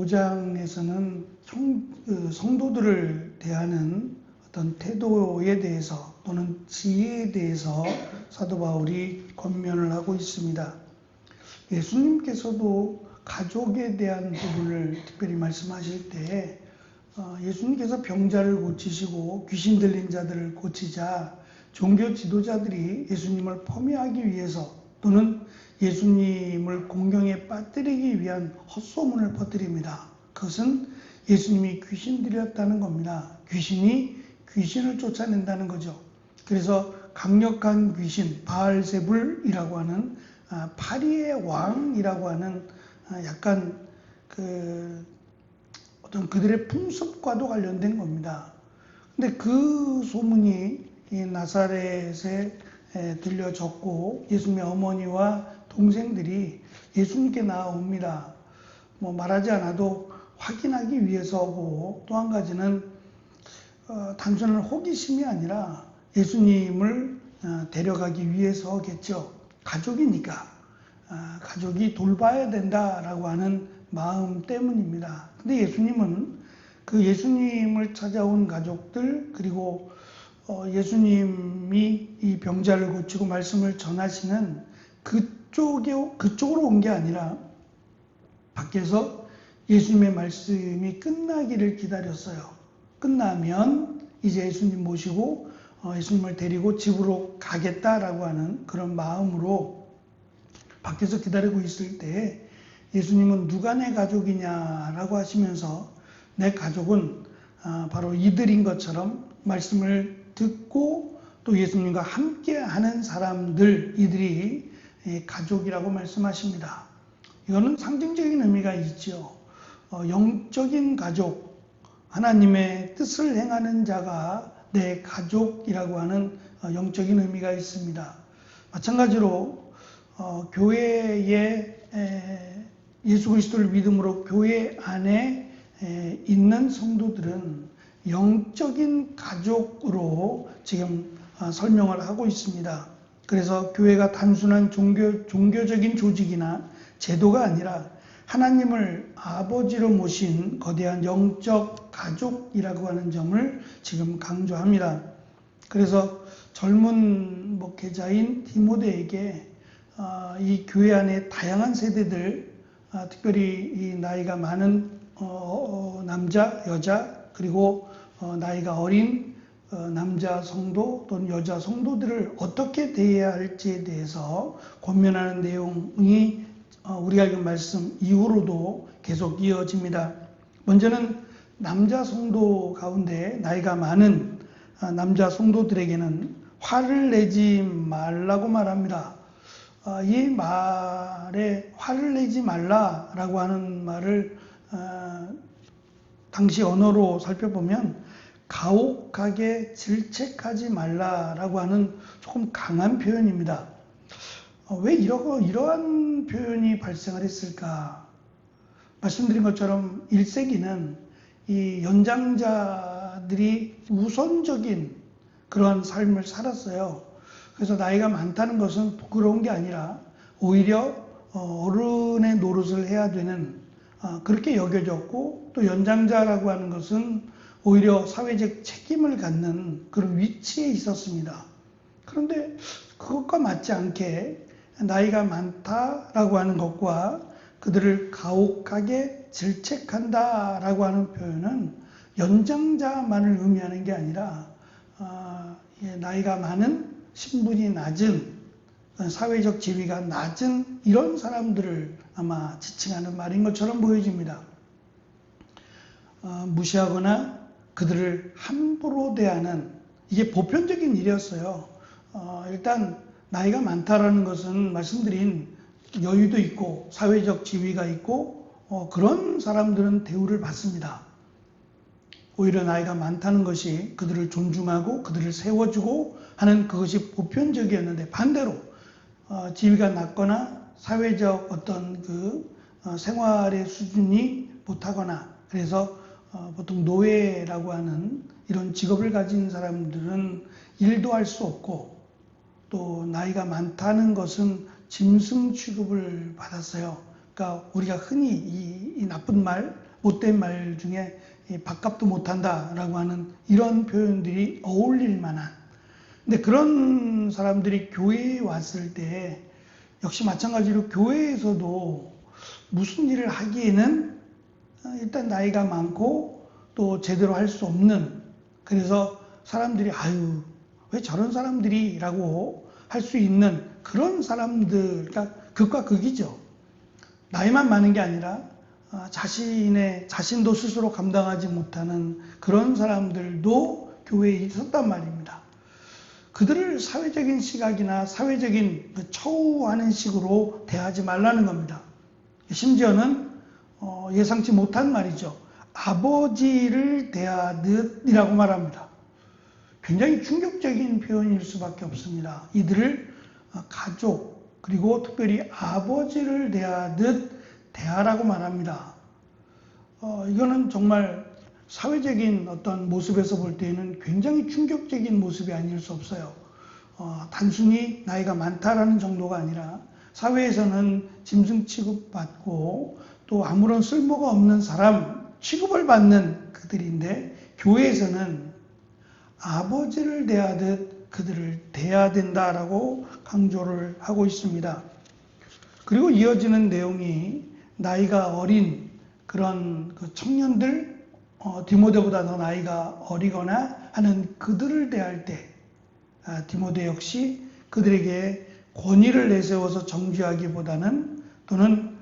5장에서는 성도들을 대하는 어떤 태도에 대해서 또는 지혜에 대해서 사도 바울이 권면을 하고 있습니다. 예수님께서도 가족에 대한 부분을 특별히 말씀하실 때 예수님께서 병자를 고치시고 귀신 들린 자들을 고치자 종교 지도자들이 예수님을 폄훼하기 위해서 또는 예수님을 공경에 빠뜨리기 위한 헛소문을 퍼뜨립니다. 그것은 예수님이 귀신 들였다는 겁니다. 귀신이 귀신을 쫓아낸다는 거죠. 그래서 강력한 귀신, 바알세불이라고 하는 파리의 왕이라고 하는 약간 어떤 그들의 풍습과도 관련된 겁니다. 근데 그 소문이 나사렛에 들려졌고 예수님의 어머니와 동생들이 예수님께 나아옵니다. 말하지 않아도 확인하기 위해서고 또 한 가지는 단순한 호기심이 아니라 예수님을 데려가기 위해서겠죠. 가족이니까 가족이 돌봐야 된다라고 하는 마음 때문입니다. 근데 예수님은 그 예수님을 찾아온 가족들 그리고 예수님이 이 병자를 고치고 말씀을 전하시는 그쪽으로 온 게 아니라 밖에서 예수님의 말씀이 끝나기를 기다렸어요. 끝나면 이제 예수님 모시고 예수님을 데리고 집으로 가겠다라고 하는 그런 마음으로 밖에서 기다리고 있을 때 예수님은 누가 내 가족이냐라고 하시면서 내 가족은 바로 이들인 것처럼 말씀을 듣고 또 예수님과 함께 하는 사람들, 이들이 가족이라고 말씀하십니다. 이거는 상징적인 의미가 있죠. 영적인 가족, 하나님의 뜻을 행하는 자가 내 가족이라고 하는 영적인 의미가 있습니다. 마찬가지로 교회에 예수 그리스도를 믿음으로 교회 안에 있는 성도들은 영적인 가족으로 지금 설명을 하고 있습니다. 그래서 교회가 단순한 종교적인 조직이나 제도가 아니라 하나님을 아버지로 모신 거대한 영적 가족이라고 하는 점을 지금 강조합니다. 그래서 젊은 목회자인 디모데에게 이 교회 안에 다양한 세대들, 특별히 이 나이가 많은 남자, 여자, 그리고 나이가 어린 남자 성도 또는 여자 성도들을 어떻게 대해야 할지에 대해서 권면하는 내용이 우리가 읽은 말씀 이후로도 계속 이어집니다. 먼저는 남자 성도 가운데 나이가 많은 남자 성도들에게는 화를 내지 말라고 말합니다. 이 말에 화를 내지 말라라고 하는 말을 당시 언어로 살펴보면 가혹하게 질책하지 말라라고 하는 조금 강한 표현입니다. 왜 이러한 표현이 발생을 했을까? 말씀드린 것처럼 1세기는 이 연장자들이 우선적인 그런 삶을 살았어요. 그래서 나이가 많다는 것은 부끄러운 게 아니라 오히려 어른의 노릇을 해야 되는 그렇게 여겨졌고 또 연장자라고 하는 것은 오히려 사회적 책임을 갖는 그런 위치에 있었습니다. 그런데 그것과 맞지 않게 나이가 많다라고 하는 것과 그들을 가혹하게 질책한다라고 하는 표현은 연장자만을 의미하는 게 아니라 나이가 많은 신분이 낮은 사회적 지위가 낮은 이런 사람들을 아마 지칭하는 말인 것처럼 보여집니다. 무시하거나 그들을 함부로 대하는 이게 보편적인 일이었어요. 일단 나이가 많다라는 것은 말씀드린 여유도 있고 사회적 지위가 있고 그런 사람들은 대우를 받습니다. 오히려 나이가 많다는 것이 그들을 존중하고 그들을 세워주고 하는 그것이 보편적이었는데 반대로 지위가 낮거나 사회적 어떤 생활의 수준이 못하거나 그래서 보통 노예라고 하는 이런 직업을 가진 사람들은 일도 할 수 없고 또 나이가 많다는 것은 짐승 취급을 받았어요. 그러니까 우리가 흔히 이 나쁜 말 못된 말 중에 밥값도 못한다라고 하는 이런 표현들이 어울릴 만한, 근데 그런 사람들이 교회에 왔을 때 역시 마찬가지로 교회에서도 무슨 일을 하기에는 일단 나이가 많고 또 제대로 할 수 없는, 그래서 사람들이 아유 왜 저런 사람들이 라고 할 수 있는 그런 사람들, 그러니까 극과 극이죠. 나이만 많은 게 아니라 자신도 스스로 감당하지 못하는 그런 사람들도 교회에 있었단 말입니다. 그들을 사회적인 시각이나 사회적인 처우하는 식으로 대하지 말라는 겁니다. 심지어는 예상치 못한 말이죠. 아버지를 대하듯이라고 말합니다. 굉장히 충격적인 표현일 수밖에 없습니다. 이들을 가족, 그리고 특별히 아버지를 대하듯 대하라고 말합니다. 이거는 정말 사회적인 어떤 모습에서 볼 때에는 굉장히 충격적인 모습이 아닐 수 없어요. 단순히 나이가 많다라는 정도가 아니라 사회에서는 짐승 취급받고 또 아무런 쓸모가 없는 사람 취급을 받는 그들인데, 교회에서는 아버지를 대하듯 그들을 대해야 된다라고 강조를 하고 있습니다. 그리고 이어지는 내용이 나이가 어린 그런 그 청년들, 디모데보다 더 나이가 어리거나 하는 그들을 대할 때 디모데 역시 그들에게 권위를 내세워서 정죄하기보다는, 또는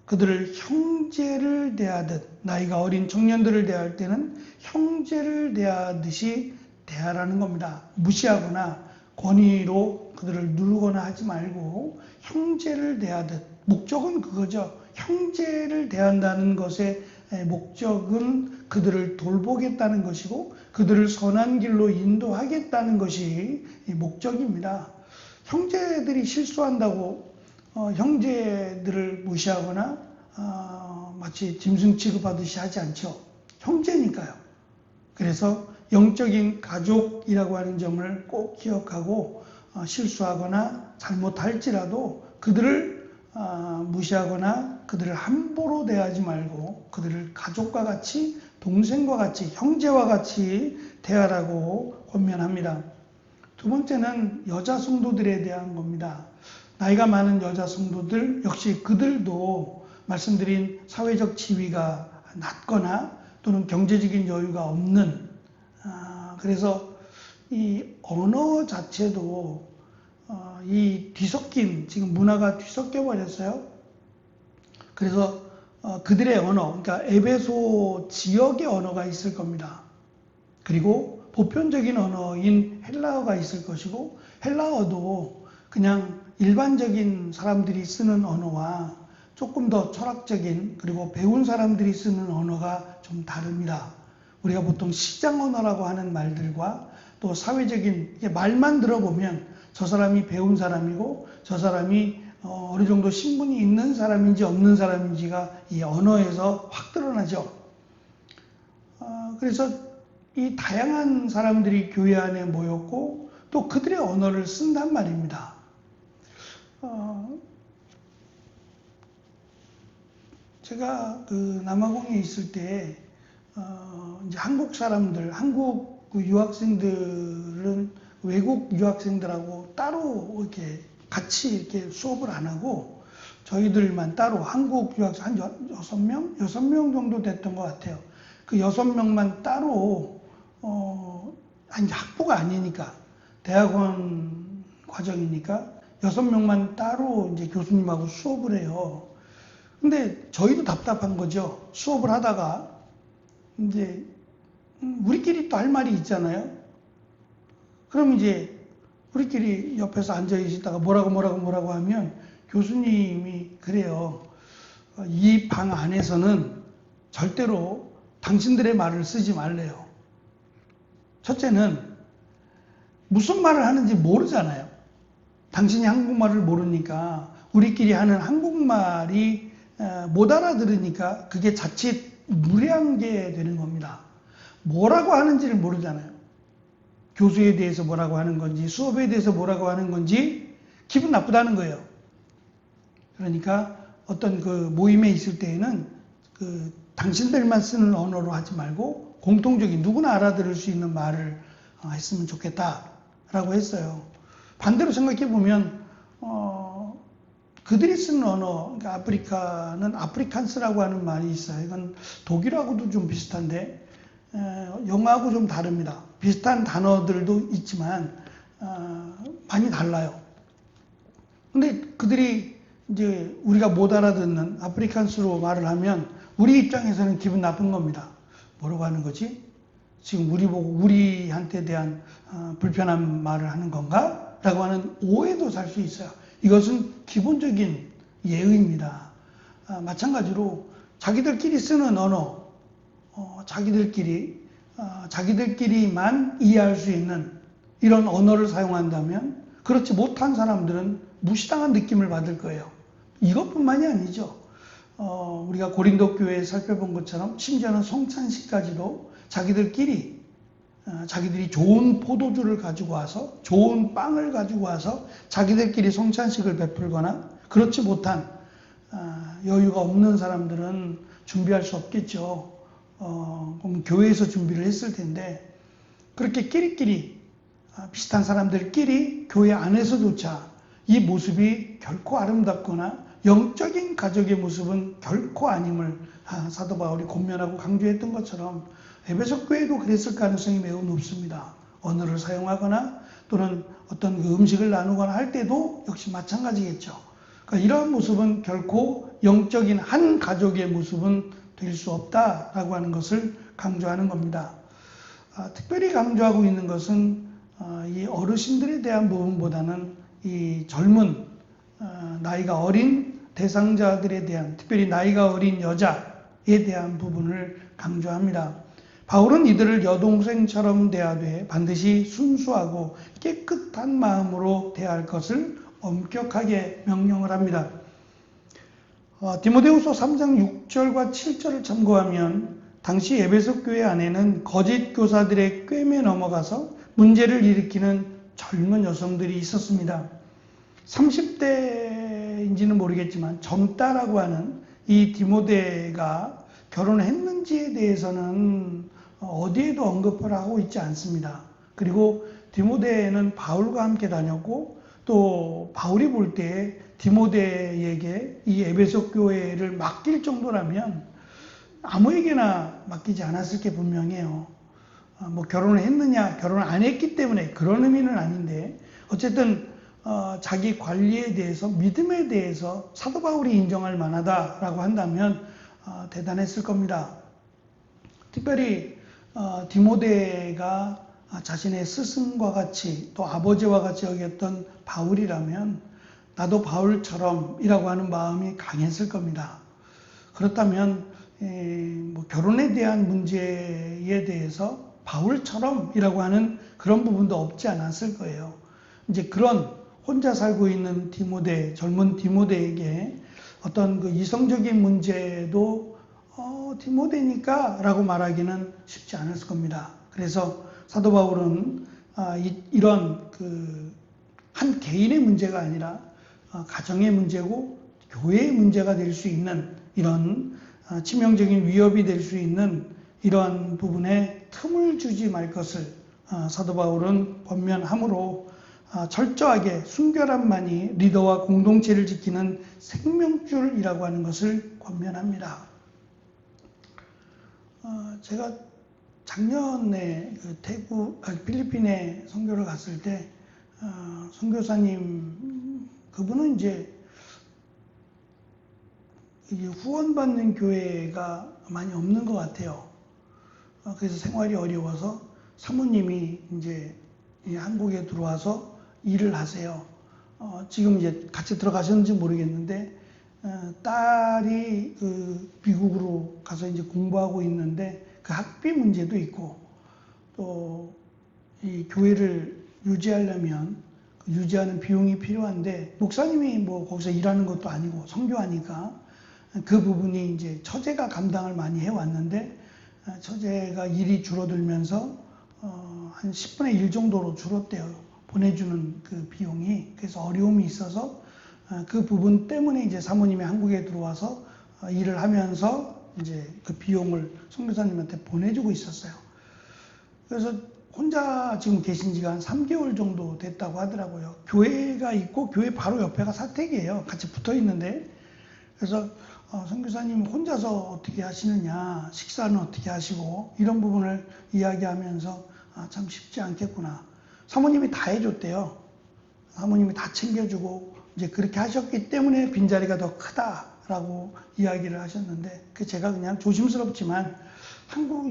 그들을 형제를 대하듯, 나이가 어린 청년들을 대할 때는 형제를 대하듯이 대하라는 겁니다. 무시하거나 권위로 그들을 누르거나 하지 말고 형제를 대하듯, 목적은 그거죠. 형제를 대한다는 것의 목적은 그들을 돌보겠다는 것이고 그들을 선한 길로 인도하겠다는 것이 목적입니다. 형제들이 실수한다고 형제들을 무시하거나 마치 짐승 취급하듯이 하지 않죠. 형제니까요. 그래서 영적인 가족이라고 하는 점을 꼭 기억하고 실수하거나 잘못할지라도 그들을 무시하거나 그들을 함부로 대하지 말고 그들을 가족과 같이, 동생과 같이, 형제와 같이 대하라고 권면합니다. 두 번째는 여자 성도들에 대한 겁니다. 나이가 많은 여자 성도들 역시 그들도 말씀드린 사회적 지위가 낮거나 또는 경제적인 여유가 없는, 그래서 이 언어 자체도 이 뒤섞인, 지금 문화가 뒤섞여 버렸어요. 그래서 그들의 언어, 그러니까 에베소 지역의 언어가 있을 겁니다. 그리고 보편적인 언어인 헬라어가 있을 것이고, 헬라어도 그냥 일반적인 사람들이 쓰는 언어와 조금 더 철학적인, 그리고 배운 사람들이 쓰는 언어가 좀 다릅니다. 우리가 보통 시장 언어라고 하는 말들과 또 사회적인, 말만 들어보면 저 사람이 배운 사람이고 저 사람이 어느 정도 신분이 있는 사람인지 없는 사람인지가 이 언어에서 확 드러나죠. 그래서 이 다양한 사람들이 교회 안에 모였고 또 그들의 언어를 쓴단 말입니다. 제가 그 남아공에 있을 때 이제 한국 사람들, 한국 유학생들은 외국 유학생들하고 따로 이렇게 같이 이렇게 수업을 안 하고 저희들만 따로, 한국 유학생 한 6명? 6명 정도 됐던 것 같아요. 그 6명만 따로, 아니, 학부가 아니니까, 대학원 과정이니까 6명만 따로 이제 교수님하고 수업을 해요. 근데 저희도 답답한 거죠. 수업을 하다가 이제 우리끼리 또 할 말이 있잖아요. 그럼 이제 우리끼리 옆에서 앉아 계시다가 뭐라고 하면 교수님이 그래요. 이 방 안에서는 절대로 당신들의 말을 쓰지 말래요. 첫째는 무슨 말을 하는지 모르잖아요. 당신이 한국말을 모르니까 우리끼리 하는 한국말이 못 알아들으니까 그게 자칫 무례한 게 되는 겁니다. 뭐라고 하는지를 모르잖아요. 교수에 대해서 뭐라고 하는 건지, 수업에 대해서 뭐라고 하는 건지 기분 나쁘다는 거예요. 그러니까 어떤 그 모임에 있을 때에는 당신들만 쓰는 언어로 하지 말고 공통적인 누구나 알아들을 수 있는 말을 했으면 좋겠다라고 했어요. 반대로 생각해 보면 그들이 쓰는 언어, 그러니까 아프리카는 아프리칸스라고 하는 말이 있어요. 이건 독일하고도 좀 비슷한데 영어하고 좀 다릅니다. 비슷한 단어들도 있지만 많이 달라요. 근데 그들이 이제 우리가 못 알아듣는 아프리칸스로 말을 하면 우리 입장에서는 기분 나쁜 겁니다. 뭐라고 하는 거지? 지금 우리 보고 우리한테 대한 불편한 말을 하는 건가? 라고 하는 오해도 살 수 있어요. 이것은 기본적인 예의입니다. 마찬가지로 자기들끼리 쓰는 언어, 자기들끼리만 이해할 수 있는 이런 언어를 사용한다면 그렇지 못한 사람들은 무시당한 느낌을 받을 거예요. 이것뿐만이 아니죠. 우리가 고린도 교회에 살펴본 것처럼 심지어는 성찬식까지도 자기들끼리 자기들이 좋은 포도주를 가지고 와서 좋은 빵을 가지고 와서 자기들끼리 성찬식을 베풀거나 그렇지 못한 여유가 없는 사람들은 준비할 수 없겠죠. 그럼 교회에서 준비를 했을 텐데 그렇게 끼리끼리 비슷한 사람들끼리 교회 안에서조차 이 모습이 결코 아름답거나 영적인 가족의 모습은 결코 아님을 사도 바울이 권면하고 강조했던 것처럼 에베소 교회도 그랬을 가능성이 매우 높습니다. 언어를 사용하거나 또는 어떤 음식을 나누거나 할 때도 역시 마찬가지겠죠. 그러니까 이러한 모습은 결코 영적인 한 가족의 모습은 될 수 없다라고 하는 것을 강조하는 겁니다. 특별히 강조하고 있는 것은 이 어르신들에 대한 부분보다는 이 젊은 나이가 어린 대상자들에 대한 특별히 나이가 어린 여자에 대한 부분을 강조합니다. 바울은 이들을 여동생처럼 대하되 반드시 순수하고 깨끗한 마음으로 대할 것을 엄격하게 명령을 합니다. 디모데후서 3장 6절과 7절을 참고하면 당시 에베소 교회 안에는 거짓 교사들의 꿰매 넘어가서 문제를 일으키는 젊은 여성들이 있었습니다. 30대인지는 모르겠지만 젊다라고 하는 이 디모데가 결혼했는지에 대해서는 어디에도 언급을 하고 있지 않습니다. 그리고 디모데는 바울과 함께 다녔고 또 바울이 볼 때 디모데에게 이 에베소 교회를 맡길 정도라면 아무에게나 맡기지 않았을 게 분명해요. 뭐 결혼을 했느냐 결혼을 안 했기 때문에 그런 의미는 아닌데 어쨌든 자기 관리에 대해서 믿음에 대해서 사도 바울이 인정할 만하다라고 한다면 대단했을 겁니다. 특별히 디모데가 자신의 스승과 같이 또 아버지와 같이 여겼던 바울이라면 나도 바울처럼 이라고 하는 마음이 강했을 겁니다. 그렇다면 뭐 결혼에 대한 문제에 대해서 바울처럼 이라고 하는 그런 부분도 없지 않았을 거예요. 이제 그런 혼자 살고 있는 디모데, 젊은 디모데에게 어떤 그 이성적인 문제도 디모데니까 라고 말하기는 쉽지 않았을 겁니다. 그래서 사도 바울은 이런 그 한 개인의 문제가 아니라 가정의 문제고 교회의 문제가 될 수 있는 이런 치명적인 위협이 될 수 있는 이러한 부분에 틈을 주지 말 것을 사도 바울은 권면함으로 철저하게 순결함만이 리더와 공동체를 지키는 생명줄이라고 하는 것을 권면합니다. 제가 작년에 필리핀에 선교를 갔을 때 선교사님 그분은 이제 후원받는 교회가 많이 없는 것 같아요. 그래서 생활이 어려워서 사모님이 이제 한국에 들어와서 일을 하세요. 지금 이제 같이 들어가셨는지 모르겠는데 딸이 그 미국으로 가서 이제 공부하고 있는데 그 학비 문제도 있고 또 이 교회를 유지하려면 유지하는 비용이 필요한데 목사님이 뭐 거기서 일하는 것도 아니고 선교하니까 그 부분이 이제 처제가 감당을 많이 해왔는데 처제가 일이 줄어들면서 한 10분의 1 정도로 줄었대요. 보내주는 그 비용이. 그래서 어려움이 있어서 그 부분 때문에 이제 사모님이 한국에 들어와서 일을 하면서 이제 그 비용을 선교사님한테 보내주고 있었어요. 그래서 혼자 지금 계신 지가 한 3개월 정도 됐다고 하더라고요. 교회가 있고 교회 바로 옆에가 사택이에요. 같이 붙어 있는데. 그래서 선교사님 혼자서 어떻게 하시느냐, 식사는 어떻게 하시고 이런 부분을 이야기하면서 참 쉽지 않겠구나. 사모님이 다 해줬대요. 사모님이 다 챙겨주고 이제 그렇게 하셨기 때문에 빈자리가 더 크다라고 이야기를 하셨는데, 제가 그냥 조심스럽지만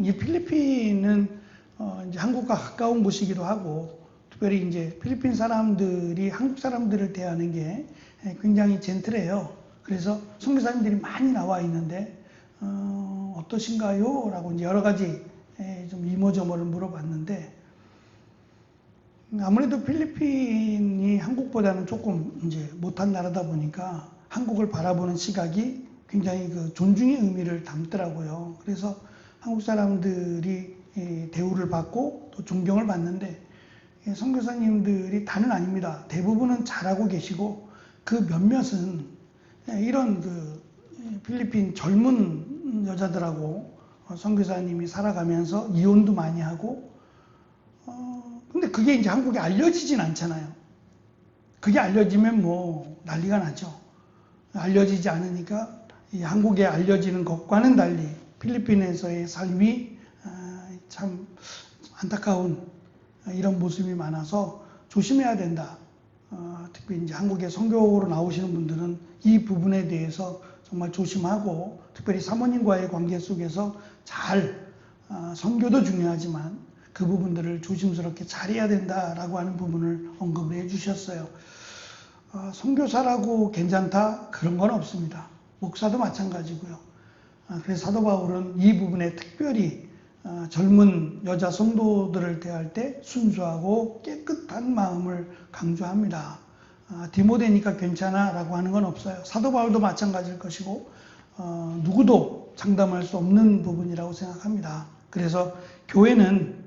이 필리핀은 이제 한국과 가까운 곳이기도 하고, 특별히 이제 필리핀 사람들이 한국 사람들을 대하는 게 굉장히 젠틀해요. 그래서 선교사님들이 많이 나와 있는데 어떠신가요? 라고 이제 여러 가지 좀 이모저모를 물어봤는데, 아무래도 필리핀이 한국보다는 조금 이제 못한 나라다 보니까 한국을 바라보는 시각이 굉장히 그 존중의 의미를 담더라고요. 그래서 한국 사람들이 대우를 받고 또 존경을 받는데, 선교사님들이 다는 아닙니다. 대부분은 잘하고 계시고, 그 몇몇은 이런 그 필리핀 젊은 여자들하고 선교사님이 살아가면서 이혼도 많이 하고, 근데 그게 이제 한국에 알려지진 않잖아요. 그게 알려지면 뭐 난리가 나죠. 알려지지 않으니까 이 한국에 알려지는 것과는 달리 필리핀에서의 삶이 참 안타까운 이런 모습이 많아서 조심해야 된다. 특히 이제 한국에 선교로 나오시는 분들은 이 부분에 대해서 정말 조심하고, 특별히 사모님과의 관계 속에서 잘 선교도 중요하지만 그 부분들을 조심스럽게 잘해야 된다라고 하는 부분을 언급을 해주셨어요. 선교사라고 괜찮다? 그런 건 없습니다. 목사도 마찬가지고요. 그래서 사도 바울은 이 부분에 특별히 젊은 여자 성도들을 대할 때 순수하고 깨끗한 마음을 강조합니다. 디모데니까 괜찮아 라고 하는 건 없어요. 사도 바울도 마찬가지일 것이고 누구도 장담할 수 없는 부분이라고 생각합니다. 그래서 교회는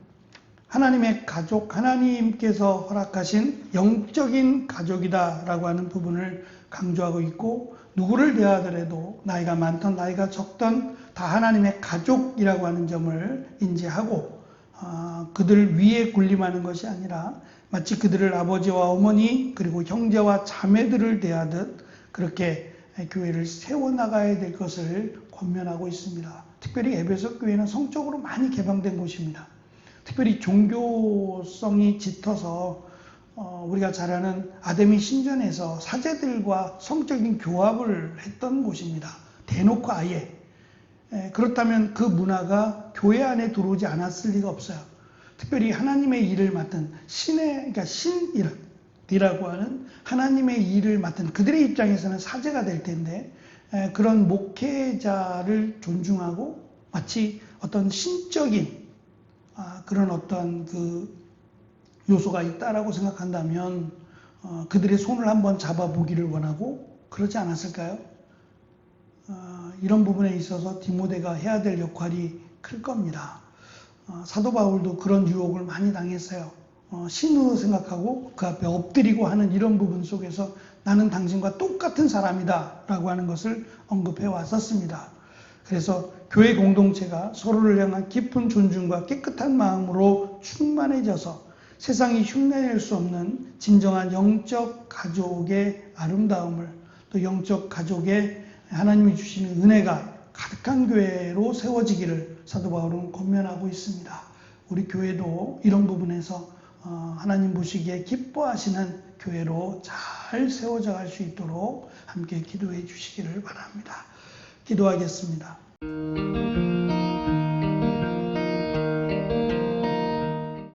하나님의 가족, 하나님께서 허락하신 영적인 가족이다 라고 하는 부분을 강조하고 있고, 누구를 대하더라도 나이가 많던 나이가 적던 다 하나님의 가족이라고 하는 점을 인지하고, 그들 위에 군림하는 것이 아니라 마치 그들을 아버지와 어머니 그리고 형제와 자매들을 대하듯 그렇게 교회를 세워나가야 될 것을 권면하고 있습니다. 특별히 에베소 교회는 성적으로 많이 개방된 곳입니다. 특별히 종교성이 짙어서 우리가 잘 아는 아담이 신전에서 사제들과 성적인 교합을 했던 곳입니다. 대놓고 아예. 그렇다면 그 문화가 교회 안에 들어오지 않았을 리가 없어요. 특별히 하나님의 일을 맡은 그러니까 신이라고 하는 하나님의 일을 맡은 그들의 입장에서는 사제가 될 텐데, 그런 목회자를 존중하고 마치 어떤 신적인 그런 어떤 그 요소가 있다라고 생각한다면 그들의 손을 한번 잡아보기를 원하고 그러지 않았을까요? 이런 부분에 있어서 디모데가 해야 될 역할이 클 겁니다. 사도 바울도 그런 유혹을 많이 당했어요. 신으로 생각하고 그 앞에 엎드리고 하는 이런 부분 속에서 나는 당신과 똑같은 사람이다 라고 하는 것을 언급해 왔었습니다. 그래서 교회 공동체가 서로를 향한 깊은 존중과 깨끗한 마음으로 충만해져서 세상이 흉내낼 수 없는 진정한 영적 가족의 아름다움을, 또 영적 가족의 하나님이 주시는 은혜가 가득한 교회로 세워지기를 사도 바울은 권면하고 있습니다. 우리 교회도 이런 부분에서 하나님 보시기에 기뻐하시는 교회로 잘 세워져 갈 수 있도록 함께 기도해 주시기를 바랍니다. 기도하겠습니다.